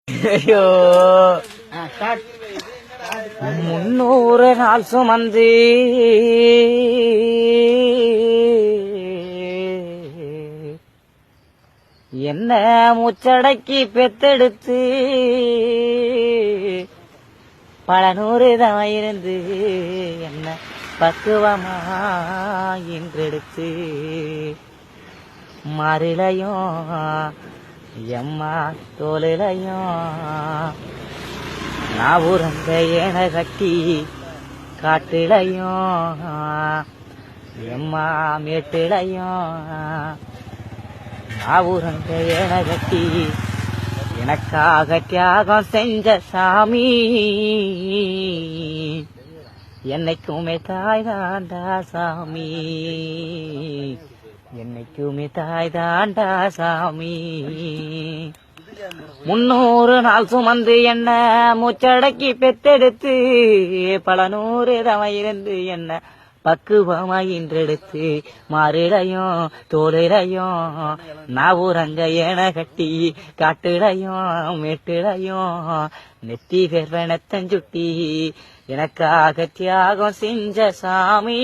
ஐயோ 300 நாள் சுமந்து என்ன மூச்சடக்கி பெத்தெடுத்து பல நூறு தான் இருந்து என்ன பக்குவமா இன்றெடுத்து மறிலையும் எம்மா தோலையும் நான் உறந்த ஏன கட்டி காட்டிலையும் எம்மா மேட்டிலையும் நான் உறந்த ஏன கட்டி எனக்காக தியாகம் செஞ்ச சாமி என்னைக்குமே தாய் தாண்டா சாமி என்னைக்குமே தாய் தாண்டா சாமி 300 நாள் சுமந்து என்ன மூச்சடக்கி பெத்தெடுத்து பல நூறு தவம் இருந்து என்ன பக்குவமாய் இன்றெடுத்து மாறிலையும் தோலிலையும் நான் ஊரங்க ஏன கட்டி காட்டுலையும் மேட்டுலையும் நெத்தி வேர்வனத்தஞ்சுட்டி எனக்காக தியாகம் செஞ்ச சாமி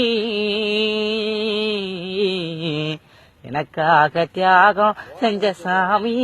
எனக்காக தியாகம் செஞ்ச சாமி